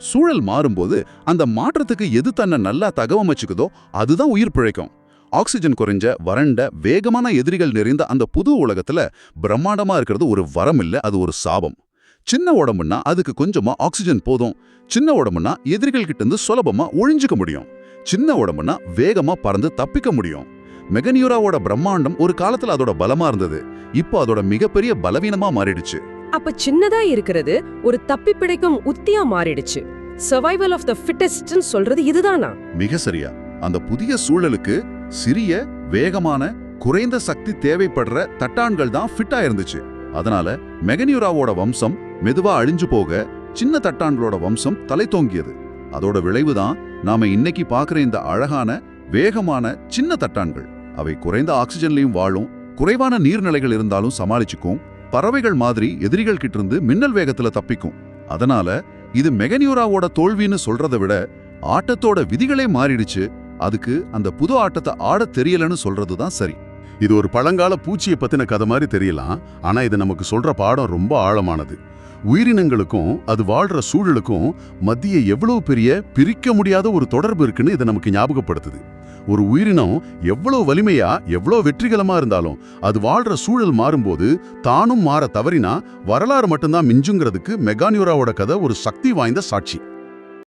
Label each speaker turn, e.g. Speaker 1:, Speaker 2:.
Speaker 1: சூழல் மாறும்போது அந்த மாற்றத்துக்கு எது தன்னை நல்லா தகவமைச்சுக்குதோ அதுதான் உயிர் பிழைக்கும். ஆக்சிஜன் குறைஞ்ச வறண்ட வேகமான எதிரிகள் நிறைந்த அந்த புது உலகத்துல பிரம்மாண்டமா இருக்கிறது ஒரு வரம் இல்ல, அது ஒரு சாபம். சின்ன உடம்புன்னா அதுக்கு கொஞ்சமா ஆக்சிஜன் போதும். சின்ன உடம்புன்னா எதிரிகள் கிட்ட இருந்து சுலபமா ஒழிஞ்சுக்க முடியும். சின்ன உடம்புன்னா வேகமா பறந்து தப்பிக்க முடியும். மெகனியூராவோட பிரம்மாண்டம் ஒரு காலத்துல அதோட பலமா இருந்தது, இப்போ அதோட மிகப்பெரிய பலவீனமா மாறிடுச்சு.
Speaker 2: அப்ப சின்னதா இருக்கிறது ஒரு தப்பி பிழைக்கும் உத்தியா மாறிடுச்சு. சர்வைவல் ஆஃப் த ஃபிட்டஸ்ட்னு சொல்றது இதுதானா?
Speaker 1: மிக சரியா. அந்த புதிய சூழலுக்கு சிறிய, வேகமான, குறைந்த சக்தி தேவைப்படுற தட்டான்கள் தான் ஃபிட்டா இருந்துச்சு. அதனால மெகனியூராவோட வம்சம் மெதுவா அழிஞ்சு போக சின்ன தட்டான்களோட வம்சம் தலை தோங்கியது. அதோட விளைவுதான் நாம இன்னைக்கு பாக்குற இந்த அழகான, வேகமான சின்ன தட்டான்கள். அவை குறைந்த ஆக்சிஜன்லயும் வாழும், குறைவான நீர்நிலைகள் இருந்தாலும் சமாளிச்சுக்கும், பறவைகள் மாதிரி எதிரிகள் கிட்ட இருந்து மின்னல் வேகத்துல தப்பிக்கும். அதனால இது மெகனியூராவோட தோல்வின்னு சொல்றதை விட ஆட்டத்தோட விதிகளே மாறிடுச்சு, அதுக்கு அந்த புது ஆட்டத்தை ஆட தெரியலன்னு சொல்றதுதான் சரி.
Speaker 3: இது ஒரு பழங்கால பூச்சியை பத்தின கதை மாதிரி தெரியலாம், ஆனா இது நமக்கு சொல்ற பாடம் ரொம்ப ஆழமானது. உயிரினங்களுக்கும் அது வாழ்ற சூழலுக்கும் மத்திய எவ்வளவு பெரிய பிரிக்க முடியாத ஒரு தொடர்பு இருக்குன்னு இதை நமக்கு ஞாபகப்படுத்துது. ஒரு உயிரினம் எவ்வளவு வலிமையா, எவ்வளவு வெற்றிகரமா இருந்தாலும் அது வாழ்ற சூழல் மாறும்போது தானும் மாற தவறினா வரலாறு மட்டும்தான் மிஞ்சுங்கிறதுக்கு மெகனியூராவோட கதை ஒரு சக்தி வாய்ந்த சாட்சி.